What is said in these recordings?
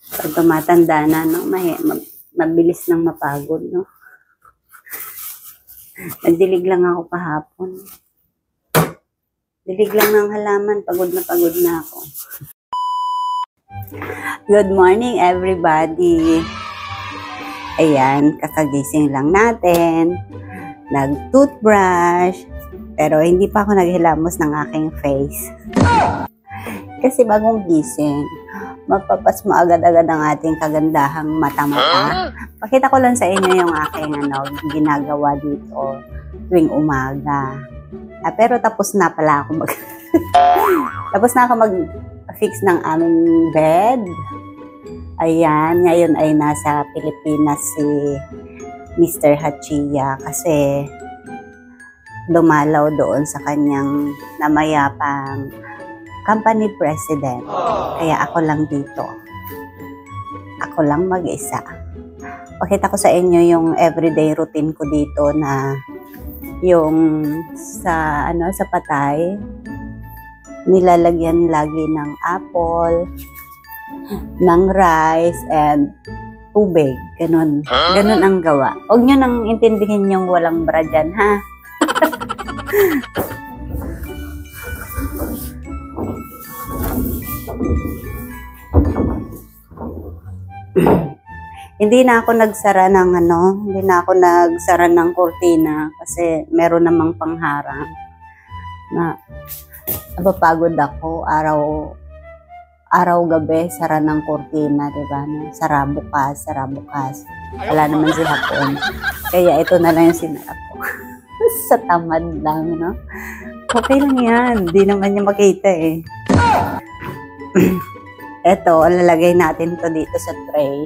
Pag tumatanda na, no, mabilis nang mapagod, no. Nagdilig lang ako kahapon. Dilig lang ng halaman, pagod na ako. Good morning, everybody. Ayan, kakagising lang natin. Nag-toothbrush. Pero hindi pa ako naghilamos ng aking face. Kasi bagong gising, mapapas mo agad-agad ang ating kagandahang mata-mata. Pakita ko lang sa inyo yung aking ginagawa dito tuwing umaga. Pero tapos na pala ako mag-fix ng aming bed. Ayan, ngayon ay nasa Pilipinas si Mr. Hachiya kasi dumalaw doon sa kanyang namayapang company president. Kaya ako lang dito. Ako lang mag-isa. Pakita ko sa inyo yung everyday routine ko dito na yung sa patay nilalagyan lagi ng apple, ng rice and tubig. Ganun ang gawa. Huwag nyo nang intindihin yung walang bra dyan, ha? Hindi na ako nagsara ng kurtina kasi meron namang pangharang na napapagod ako araw gabi sara ng kurtina, diba? Sara bukas. Wala naman si hapon. Kaya ito na lang yung sinara ko. Sa tamad lang, no? Okay lang yan. Di naman niya makita eh. Ito, lalagay natin to dito sa tray.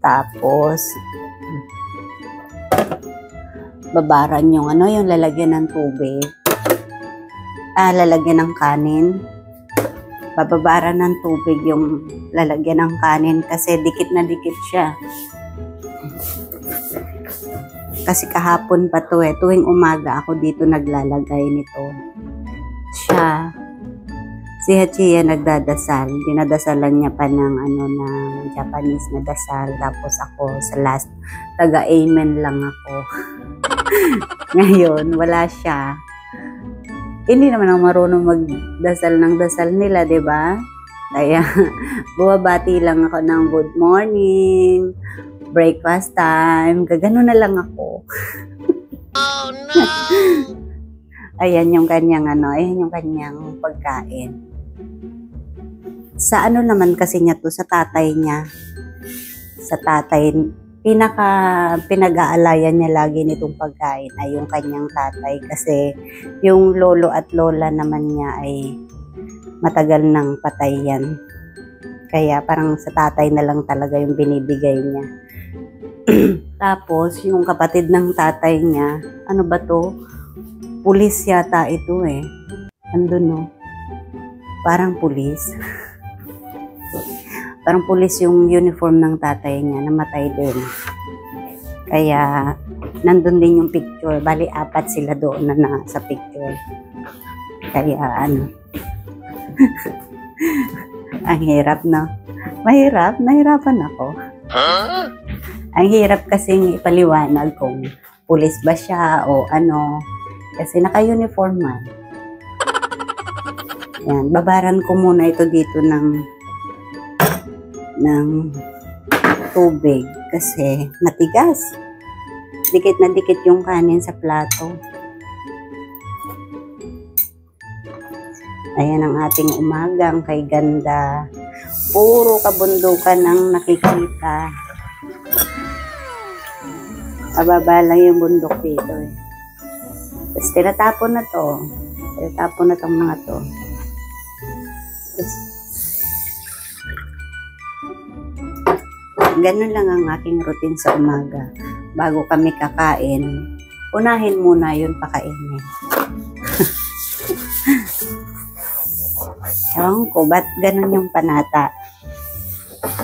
Tapos, babaran yung yung lalagyan ng tubig. Lalagyan ng kanin. Bababaran ng tubig yung lalagyan ng kanin kasi dikit na dikit siya. Kasi kahapon pa to tuwing umaga ako dito naglalagay nito. Si Hachiya nagdadasal. Dinadasalan niya pa ng ng Japanese na dasal. Tapos ako sa last, taga-amen lang ako. Ngayon, wala siya. Hindi naman ako marunong magdasal ng dasal nila, di ba? Kaya, buwabati lang ako ng good morning, breakfast time, gagano na lang ako. Oh, no! Ayan yung kanyang ayan yung kanyang pagkain. Sa naman kasi niya to, sa tatay niya. Sa tatay, pinag-aalayan niya lagi nitong pagkain ay yung kanyang tatay kasi yung lolo at lola naman niya ay matagal nang patay yan. Kaya parang sa tatay na lang talaga yung binibigay niya. Tapos yung kapatid ng tatay niya, ano ba to? Pulis yata ito eh. Andun no? Parang pulis. Parang pulis yung uniform ng tatay niya, namatay din. Kaya, nandun din yung picture. Bali, 4 sila doon na sa picture. Kaya, ang hirap, no? Mahirap? Nahirapan ako. Ang hirap kasing ipaliwanag kung pulis ba siya o kasi naka-uniform man. Yan, babaran ko muna ito dito ng tubig kasi matigas. Dikit na dikit yung kanin sa plato. Ayan ang ating umagang kay ganda. Puro kabundukan ang nakikita. Ababa lang yung bundok dito eh. Tapos tinatapon na to. Tinatapon na tong mga to. Ganun lang ang aking routine sa umaga. Bago kami kakain, unahin muna yun pakainin. Ewan ko, ba't ganun yung panata?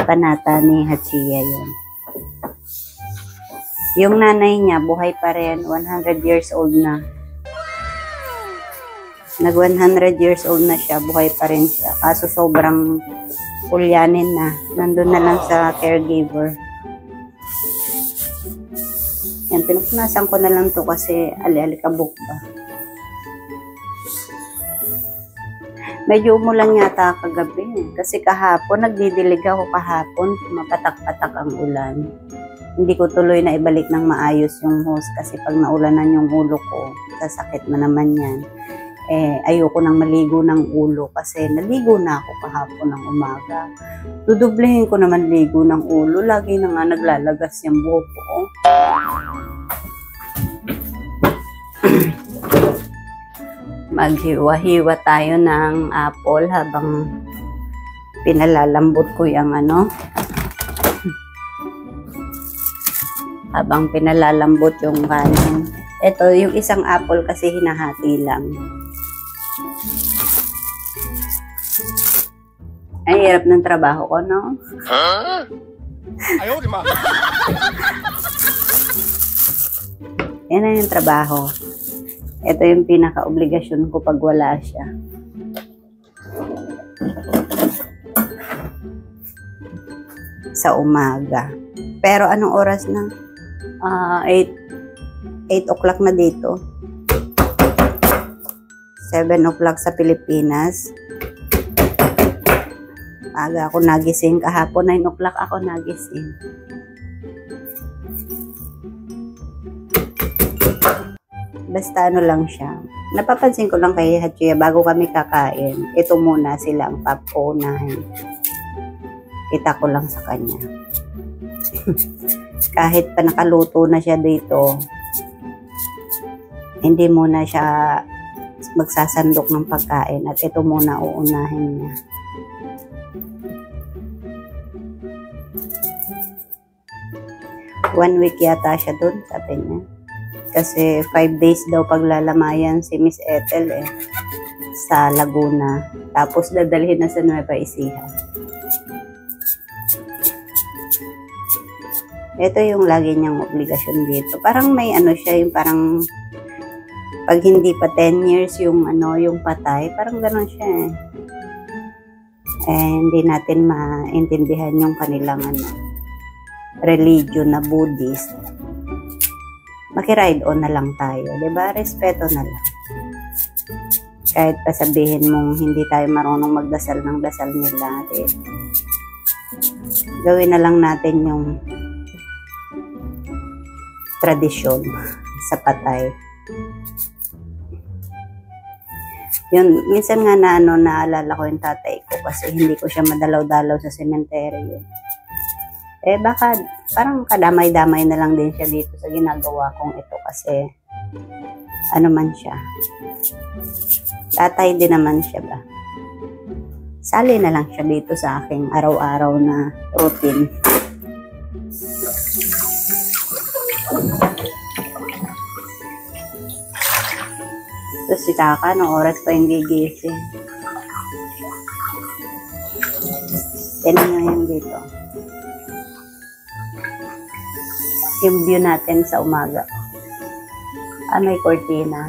Panata ni Hachiya yun. Yung nanay niya, buhay pa rin, 100 years old na. Nag 100 years old na siya, buhay pa rin siya. Kaso sobrang Pulyanin na. Nandun na lang sa caregiver. Yan, pinupunasan ko na lang to kasi ali-alikabok ba. Medyo umulan yata kagabi. Kasi kahapon, nagdidilig ako kahapon. Mapatak-patak ang ulan. Hindi ko tuloy na ibalik ng maayos yung hose kasi pag naulanan yung ulo ko, sasakit na naman yan. Ayoko nang maligo ng ulo kasi naligo na ako kahapon ng umaga. Dudublehin ko naman ligo ng ulo. Lagi na nga naglalagas yung buhok ko. Maghiwa-hiwa tayo ng apple habang pinalalambot ko yung habang pinalalambot yung kanin. Ito, yung isang apple kasi hinahati lang. Ay, hirap ng trabaho ko, no? Ayaw, di ma. Yan na yung trabaho. Ito yung pinaka-obligasyon ko pag wala siya. Sa umaga. Pero anong oras na? 8 o'clock na dito. 7 o'clock sa Pilipinas. Aga ako nagising. Kahapon 9 o'clock ako nagising. Basta lang siya. Napapansin ko lang kay Hachiya bago kami kakain. Ito muna sila ang papunahin. Kita ko lang sa kanya. Kahit pa nakaluto na siya dito, hindi muna siya magsasandok ng pagkain at ito muna uunahin niya. One week yata siya dun, sabi niya. Kasi 5 days daw paglalamayan si Miss Ethel sa Laguna. Tapos dadalhin na sa Nueva Ecija. Ito yung lagi niyang obligasyon dito. Parang may siya, yung parang pag hindi pa 10 years yung yung patay, parang gano'n siya hindi natin maintindihan yung kanilang religion na Buddhist. Maki-ride on na lang tayo, 'di ba? Respeto na lang. Kahit pa sabihin mong hindi tayo marunong magdasal ng dasal nila, gawin na lang natin yung tradisyon sa patay. Yun, minsan nga naalala ko yung tatay ko kasi hindi ko siya madalaw-dalaw sa sementeryo. Baka parang kadamay-damay na lang din siya dito sa ginagawa kong ito kasi man siya. Tatay din naman siya ba? Sali na lang siya dito sa aking araw-araw na routine. Tapos si Taka, anong oras pa yung gigising? Tinan nyo yung dito. Yung view natin sa umaga. May cortina.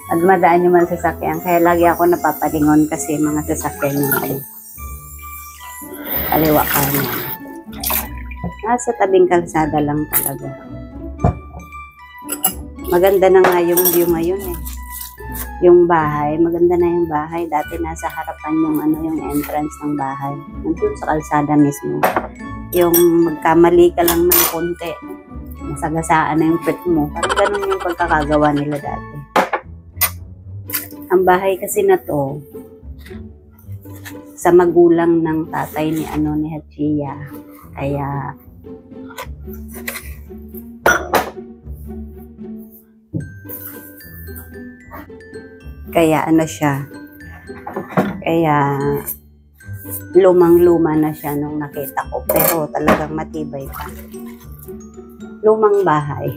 At madaan yung mga sasakyan. Kaya lagi ako napapalingon kasi mga sasakyan yung kaliwa kanan. Nasa tabing kalsada lang talaga. Maganda na nga yung view ngayon Yung bahay, maganda na yung bahay. Dati nasa harapan yung entrance ng bahay. Nandun sa kalsada mismo. Yung magkamali ka lang ng konti, masagasaan na yung pet mo. Parang ganun yung pagkakagawa nila dati. Ang bahay kasi na to, sa magulang ng tatay ni Hachiya. Kaya siya. Kaya lumang-luma na siya nung nakita ko. Pero talagang matibay pa. Lumang bahay.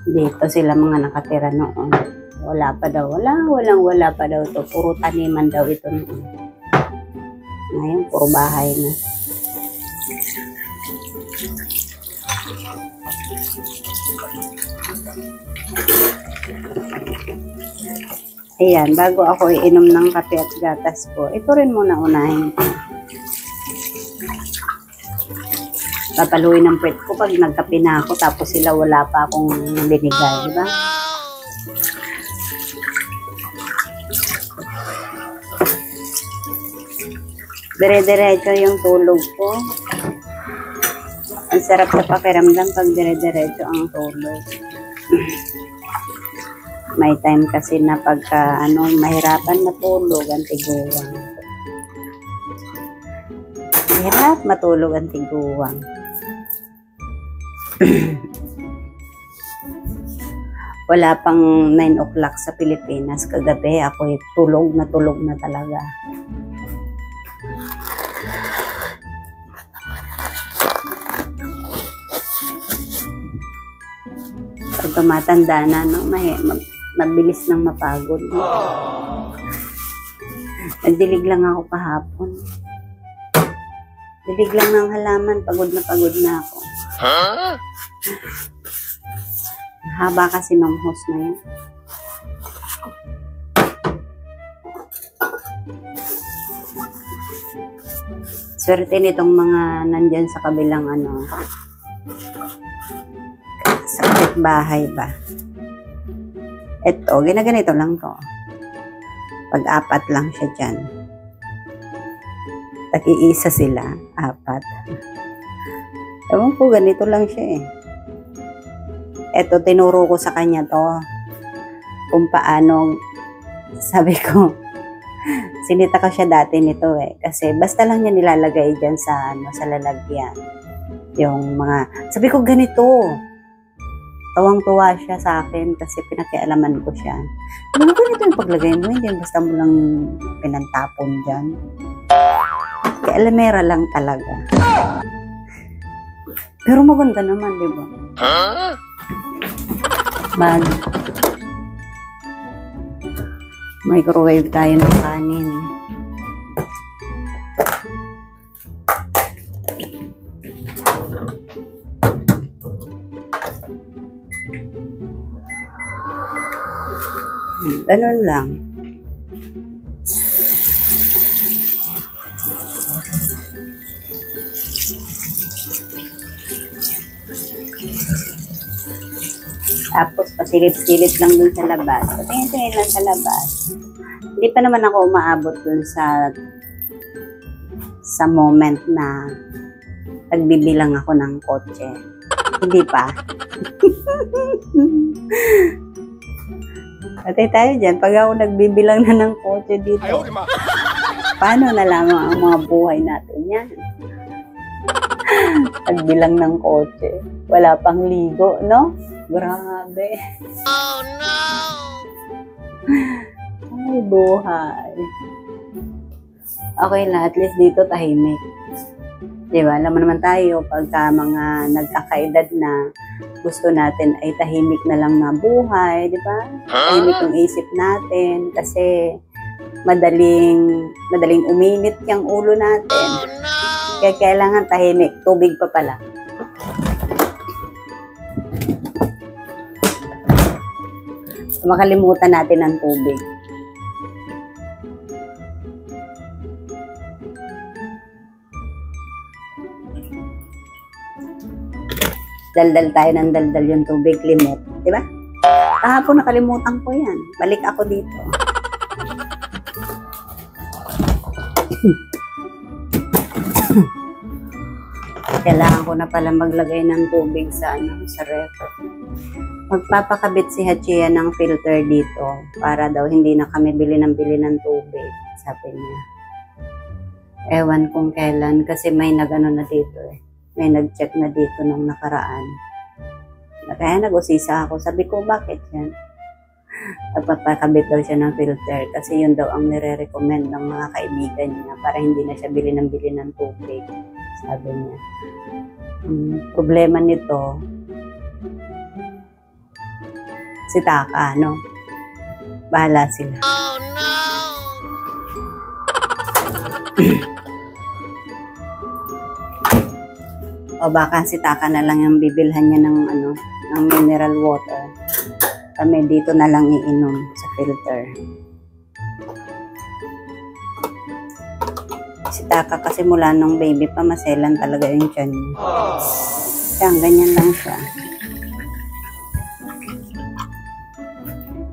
Dito sila mga nakatira noon. Wala pa daw. Wala pa daw to. Puro taniman daw ito noon. Ngayon, puro bahay na. Ayan, bago ako iinom ng kape at gatas ko, ito rin muna unahin ko. Papaluin ng puwet ko pag nagkape na ako, tapos sila wala pa akong binigay, di ba? Dire-diretso yung tulog ko. Ang sarap sa pakiramdam pag dire-diretso ang tulog. May time kasi na pagka mahirapan matulog ang tiguwang. Mahirap matulog ang tiguwang. Wala pang 9 o'clock sa Pilipinas. Kagabi ako tulog na talaga. Pag tumatanda na, mabilis nang mapagod. Nagdilig lang ako kahapon. Dilig lang ng halaman, pagod na ako. Huh? Haba kasi nung hose na yun. Swerte nitong mga nandyan sa kabilang sa bahay ba. Eto, ginaganito lang to. Pag-apat lang siya dyan. Tag-iisa sila, 4. Ewan ko, ganito lang siya eh. Eto, tinuro ko sa kanya to. Kung paano, sabi ko, sinita ko siya dati nito eh. Kasi basta lang niya nilalagay dyan sa lalagyan. Yung mga, sabi ko ganito. Tawang-tuwa siya sa akin kasi pinakialaman ko siya. Ano ganito yung paglagay mo? Hindi basta mo lang pinantapon dyan. Kaya alamera lang talaga. Pero maganda naman, di ba? Microwave tayo ng kanin. Ganun lang. Tapos, pasilip-silip lang dun sa labas. Patingin-tingin lang sa labas. Hindi pa naman ako umaabot dun sa moment na nagbibilang ako ng kotse. Hindi pa. Patay tayo dyan. Pag ako nagbibilang na ng kotse dito, paano nalaman ang mga buhay natin yan? Nagbilang ng kotse. Wala pang ligo, no? Grabe. Oh, no! Ay, buhay. Okay na, at least dito tahimik. Diba? Alam mo naman tayo, pagka mga nagkakaedad na, gusto natin ay tahimik na lang na buhay, diba? Tahimik yung isip natin kasi madaling uminit yung ulo natin. Oh, no! Kaya kailangan tahimik. Tubig pa pala. Makalimutan natin ang tubig. Daldal tayo ng daldal yung tubig, limot. Diba? Kahapon nakalimutan ko yan. Balik ako dito. Kailangan ko na pala maglagay ng tubig sa ref. Magpapakabit si Hachia ng filter dito para daw hindi na kami bili ng tubig, sabi niya. Ewan kung kailan kasi may nagano na dito eh. May nag-check na dito nung nakaraan. Kaya nag-usisa ako. Sabi ko, bakit yan? Nagpapakabit daw siya ng filter kasi yun daw ang nire-recommend ng mga kaibigan niya para hindi na siya bili ng tubig, sabi niya. Problema nito, si Taka, no? Bahala sila. Oh, no! O baka si Taka na lang yung bibilhan niya ng mineral water Kami dito na lang iinom sa filter. Si Taka kasi mula nung baby pa, maselan talaga yung tiyan niya. Kaya ganyan lang siya.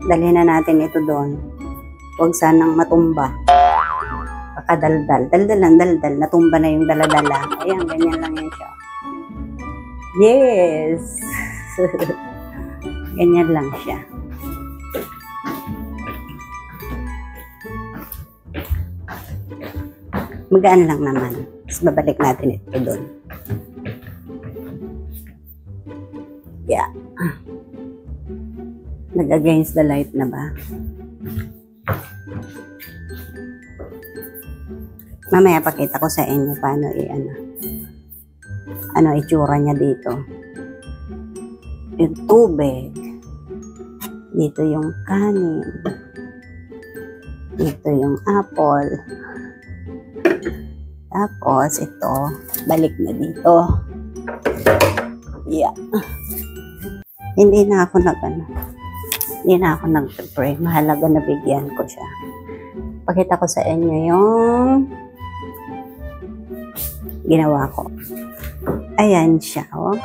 Dalhin na natin ito doon. Huwag sanang matumba. Pakadaldal. Daldal. Natumba na yung daladala. Ayan, ganyan lang yan siya. Yes! Ganyan lang siya. Magaan lang naman. Tapos babalik natin ito doon. Yeah. Nag-against the light na ba? Mamaya pakita ko sa inyo paano ano itsura niya dito. Yung tubig. Dito yung kanin. Dito yung apple. Tapos ito, balik na dito. Yeah. Hindi na ako nag-pray. Mahalaga na bigyan ko siya. Pakita ko sa inyo yung ginawa ko. Ayan siya, oh.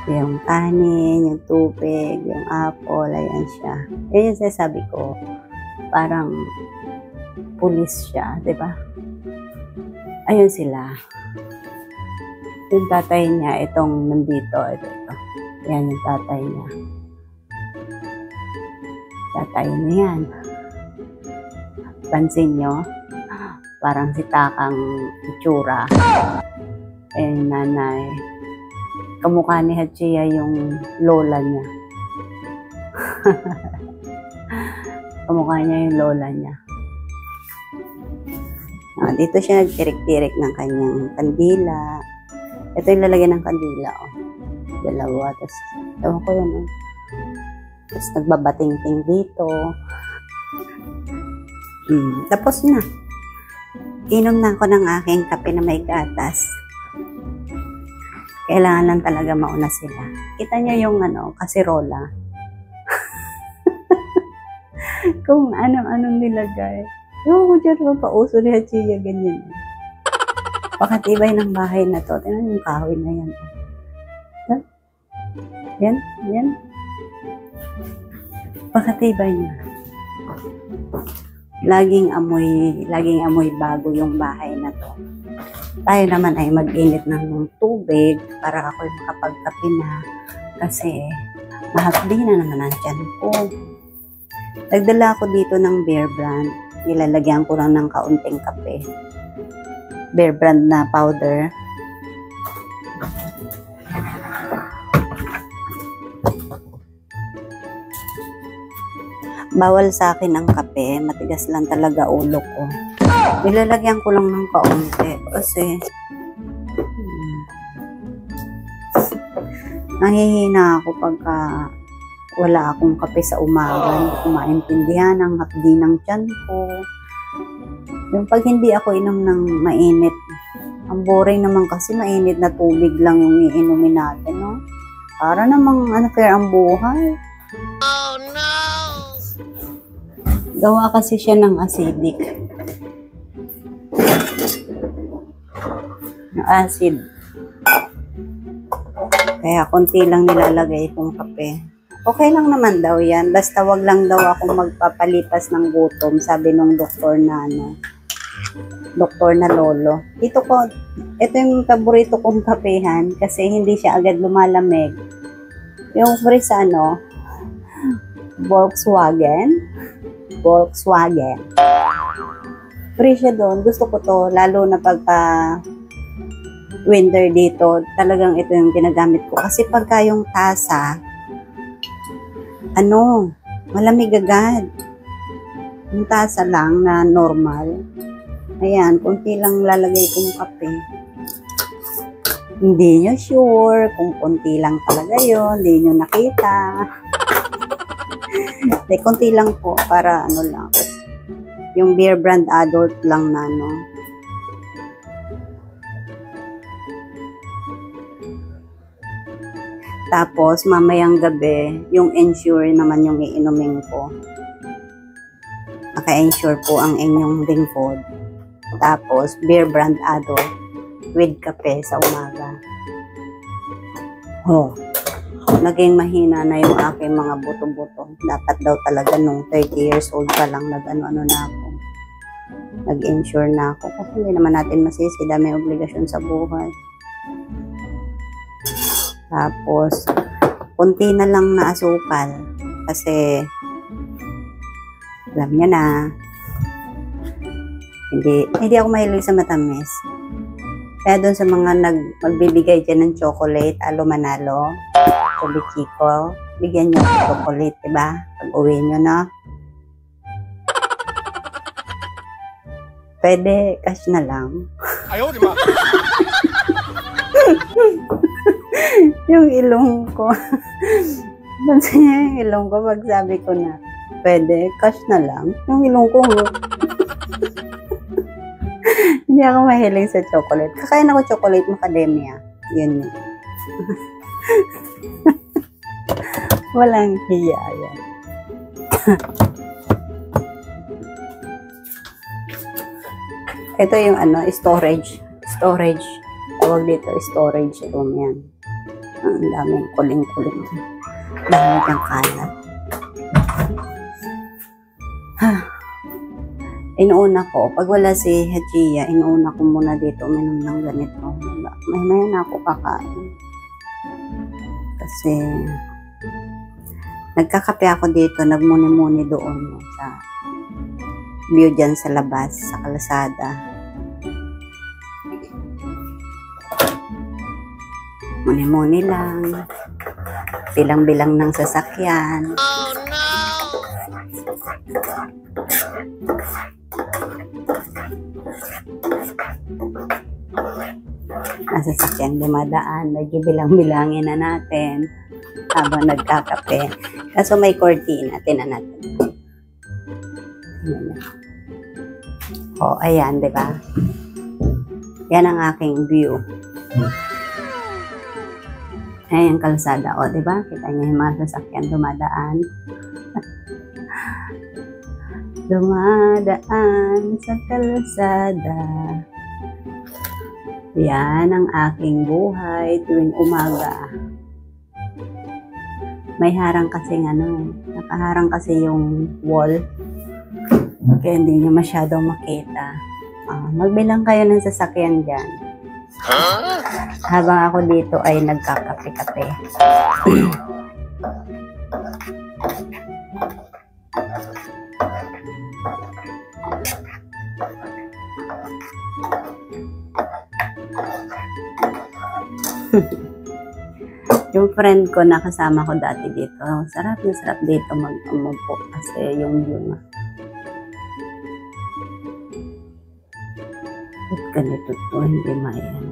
Yung kanin, yung tubig, yung apple, ayan siya. Yan yung sinasabi ko. Parang pulis siya, di ba? Ayun sila. Yung tatay niya, itong nandito, ito. Yan yung tatay niya. Tatay niya yan. Pansin nyo, parang si Takang itsura. Nanay. Kamukha ni Hachia yung lola niya. Kamukha niya yung lola niya. Dito siya nagtirik-tirik ng kanyang kandila. Ito yung lalagyan ng kandila. Oh. Dalawa. Tapos, ewan ko yun. Oh. Tapos nagbabating-ting dito. Tapos na. Inom na ako ng aking kape na may gatas. Kailangan lang talaga mauna sila. Kita niyo yung kasirola. Kung anong nilagay. Yung ko dyan mapauso ni Hachia, ganyan. Pakatibay ng bahay na to. Tingnan yung kahoy na yan. Yan. Pakatibay niya. Laging amoy bago yung bahay na to. Tayo naman ay mag-init ng tubig para ako'y makapagkape na. Kasi mahapdi na naman ang tiyan ko. Nagdala ako dito ng Bear Brand. Nilalagyan ko lang ng kaunting kape. Bear Brand na powder. Bawal sa akin ang kape. Matigas lang talaga ulo ko. Nilalagyan ko lang ng kaunti. Kasi nahihina ako pagka wala akong kape sa umaga. Hindi ko maintindihan ang hapdi ng tiyan ko. Yung pag hindi ako inom ng mainit, ang boring naman kasi mainit na tubig lang yung iinumin natin, no? Para namang fair ang buhay. Oh no! Gawa kasi siya ng acidic. Yung acid. Kaya konti lang nilalagay kong kape. Okay lang naman daw yan. Basta wag lang daw ako magpapalipas ng gutom, sabi nung doktor na doktor na lolo. Ito yung paborito kong kapehan kasi hindi siya agad lumalamig. Yung free sa Volkswagen. Free siya doon. Gusto ko to, lalo na pagka winter dito, talagang ito yung ginagamit ko. Kasi pagka yung tasa, malamig agad. Yung tasa lang na normal. Ayan, kunti lang lalagay kong kape. Hindi nyo sure kung kunti lang talaga yun, hindi nyo nakita. Hindi, kunti lang po, para lang. Yung Bear Brand adult lang na Tapos, mamayang gabi, yung Ensure naman yung iinumin ko. Naka-Ensure po ang inyong lingkod. Tapos, Beer Brand Adult with kape sa umaga. Oh, naging mahina na yung aking mga buto-buto. Dapat daw talaga nung 30 years old pa lang nag-ano-ano na ako. Nag-insure na ako. Kasi hindi naman natin masisi, dami obligasyon sa buhay. Tapos, kunti na lang na asukal. Kasi, alam niya na, hindi ako mahilig sa matamis. Kaya doon sa mga magbibigay dyan ng chocolate, alo manalo, Chobichico, bigyan nyo ng chocolate, diba? Pag uwi nyo, no? Pwede, cash na lang. Ayaw, di ba? Yung ilong ko. Bansa niya yung ilong ko pag sabi ko na, pwede, cash na lang. Yung ilong ko, hindi ako mahilig sa chocolate. Kakain ako chocolate macadamia. Yun yun. Walang hiya yan. Ito yung storage. Storage. Tawag dito, storage room yan. Ang daming kuling-kuling. Dami kang kalat. Inuuna ko, pag wala si Hachia, inuuna ko muna dito uminom ng ganito. May na ako kakain. Kasi, nagkakape ako dito, nagmuni-muni doon sa view dyan sa labas, sa kalsada. Muni-muni lang. Bilang-bilang ng sasakyan. Oh, no! Nasasakyan dumadaan, medyo bilang-bilangin na natin habang nagkakape. Kaso may cortina, tinan natin. O, ayan, di ba? Yan ang aking view. Ayan, kalsada. O, di ba? Kita niyo yung mga sasakyan dumadaan. Dumadaan sa kalsada. Yan ang aking buhay tuwing umaga. May harang kasi nakaharang kasi yung wall. Kaya hindi nyo masyado makita. Magbilang kayo ng sasakyan dyan. Habang ako dito ay nagkakape-kape. Yung friend ko na kasama ko dati dito, sarap na sarap dito mag-umupo kasi yung view nga. At ganito to, hindi mayan.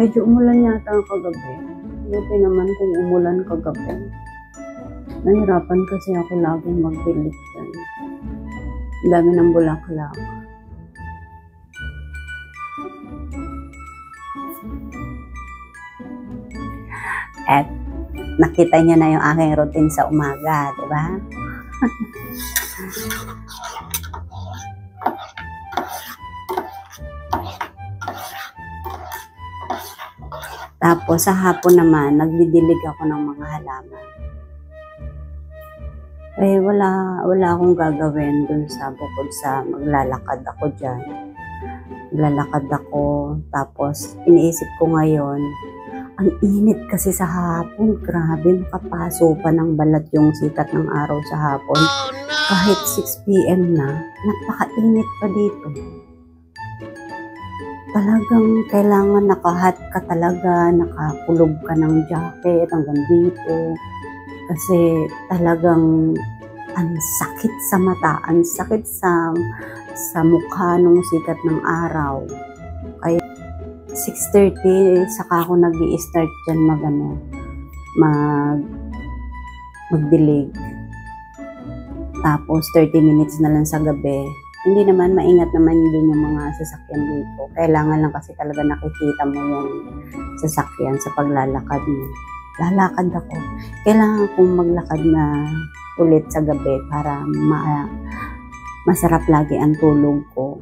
Medyo umulan yata kagabi. Buti naman kung umulan kagabi. Nahirapan kasi ako laging magdilig dyan. Ang dami ng bulaklak. At nakita niyo na yung aking routine sa umaga, di ba? Tapos sa hapon naman, nagdidilig ako ng mga halaman. Eh, wala akong gagawin dun sa bukod sa maglalakad ako dyan. Maglalakad ako, tapos iniisip ko ngayon, ang init kasi sa hapon, grabe, makapaso pa ng balat yung sikat ng araw sa hapon. Oh, no! Kahit 6 p.m. na, napakainit pa dito. Talagang kailangan nakahat ka talaga, nakakulog ka ng jacket hanggang dito. Kasi talagang ang sakit sa mata, ang sakit sa mukha nung sikat ng araw. Kaya 6:30, saka ako nag-i-start dyan magdilig. Tapos 30 minutes na lang sa gabi, Hindi naman, maingat naman din yung mga sasakyan dito. Kailangan lang kasi talaga nakikita mo yung sasakyan sa paglalakad mo. Lalakad ako. Kailangan kong maglakad na ulit sa gabi para masarap lagi ang tulog ko.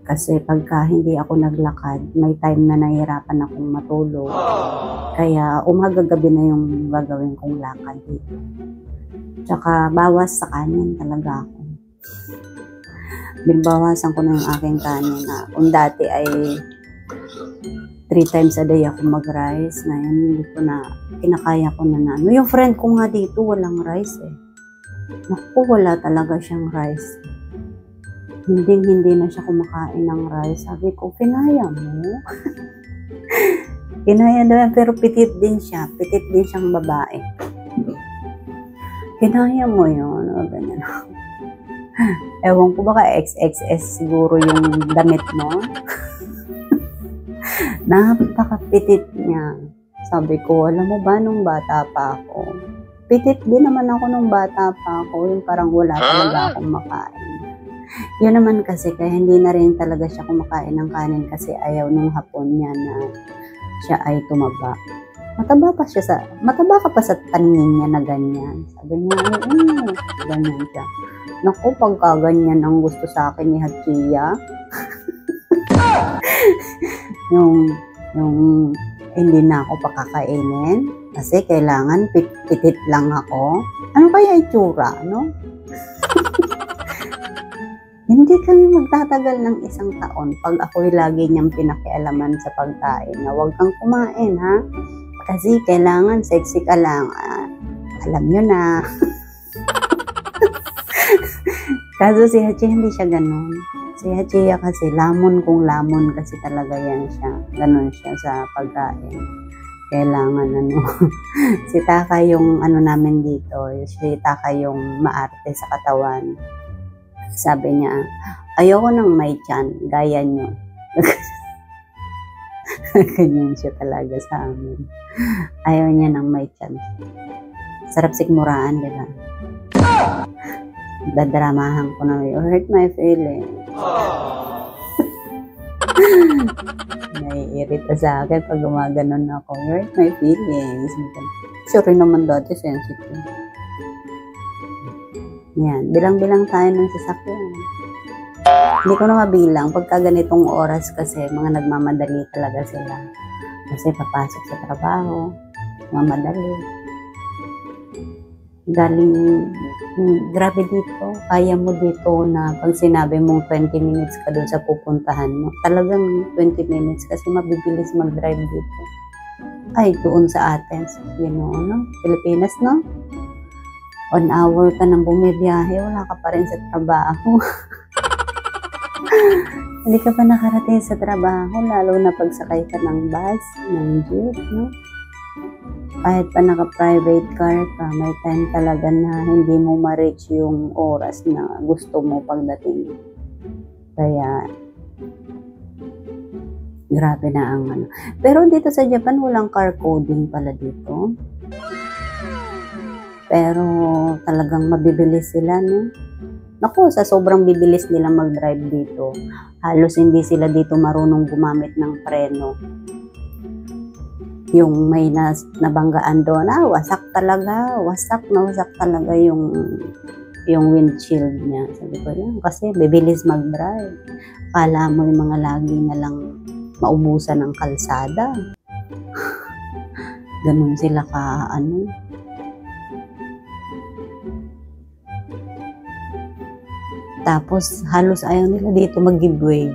Kasi pagka hindi ako naglakad, may time na nahihirapan akong matulog. Kaya umaga-gabi na yung gagawin kong lakad dito. Tsaka bawas sa kanin talaga ako. Binabawasan ko na yung aking kanin na kung dati ay 3 times a day ako mag-rice. Ngayon hindi ko na, kinakaya ko na. Yung friend ko nga dito walang rice eh. Naku, wala talaga siyang rice. Hindi na siya kumakain ng rice. Sabi ko, kinaya mo? Kinaya daw, pero pitit din siya. Pitit din siyang babae. Kinaya mo yun. O, ganyan. Ewan ko baka XXS siguro yung damit mo. Napakapitit niya. Sabi ko, alam mo ba nung bata pa ako? Pitit din naman ako nung bata pa ako. Yung parang wala talaga akong makain. Yun naman kasi, kaya hindi na rin talaga siya kumakain ng kanin kasi ayaw nung hapon niya na siya ay tumaba. Mataba ka pa sa tanin niya na ganyan. Sabi niya, ganyan siya. Naku, pagka ganyan ang gusto sa akin ni Hachiya. yung hindi na ako pakakainin kasi kailangan pitit lang ako. Ano kaya itsura, no? Hindi kami magtatagal ng 1 taon pag ako'y lagi niyang pinakialaman sa pagkain na huwag kang kumain, ha? Kasi kailangan sexy ka lang. Alam nyo na. Kaso si Hachi hindi siya ganun. Si Hachiya kasi lamon kung lamon kasi talaga yan siya. Ganun siya sa pagkain. Kailangan si Taka yung namin dito. Si Taka yung maarte sa katawan. Sabi niya, ayoko nang may tiyan, gaya nyo. Ganyan siya talaga sa amin. Ayaw niya nang may tiyan. Sarap sikmuraan, di ba? Dadramahan ko na, you hurt my feelings. Naiirita sa akin pag gumaganon ako, you hurt my feelings. Sorry naman dati, sensitive. Yan, bilang-bilang tayo ng sasakyan. Hindi ko na mabilang. Pagka ganitong oras kasi, mga nagmamadali talaga sila. Kasi papasok sa trabaho, mamadali. Galing, grabe dito. Kaya mo dito na pag sinabi mong 20 minutes ka doon sa pupuntahan mo, talagang 20 minutes kasi mabibilis mag-drive dito. Ay, doon sa Athens, Pilipinas, no? 1 hour ka nang bumibiyahe, wala ka pa rin sa trabaho. Hindi ka pa nakarating sa trabaho, lalo na pagsakay ka ng bus, ng jeep, no? Kahit pa naka-private car ka, may time talaga na hindi mo ma-reach yung oras na gusto mo pagdating. Kaya, grabe na ang Pero dito sa Japan, walang car coding pala dito. Pero talagang mabibilis sila, no? Naku, sa sobrang bibilis nila mag-drive dito, halos hindi sila dito marunong gumamit ng preno. Yung may nabanggaan doon, wasak talaga yung windshield niya. Sabi ko yan, kasi bibilis mag-drive. Kala mo yung mga lagi na lang maubusan ng kalsada. Ganun sila Tapos, halos ayaw nila dito mag-giveaway.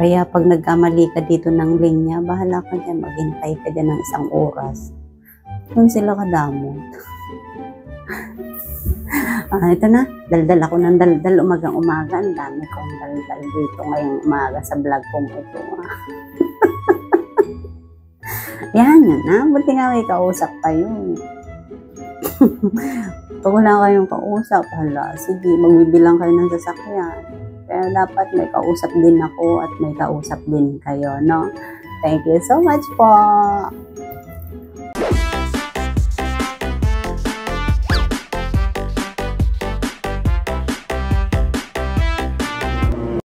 Kaya pag nagkamali ka dito ng linya, bahala ka dyan, maghintay ka dyan ng 1 oras. Doon sila kadamot. Ito na, daldal ako ng daldal umagang-umaga. Ang dami kong daldal dito ngayong umaga sa vlog kong ito. Yan na. Buti nga may kausap kayo. Pag wala kayong kausap, sige, magbibilang kayo ng sasakyan. Kaya dapat may kausap din ako at may kausap din kayo, no? Thank you so much po!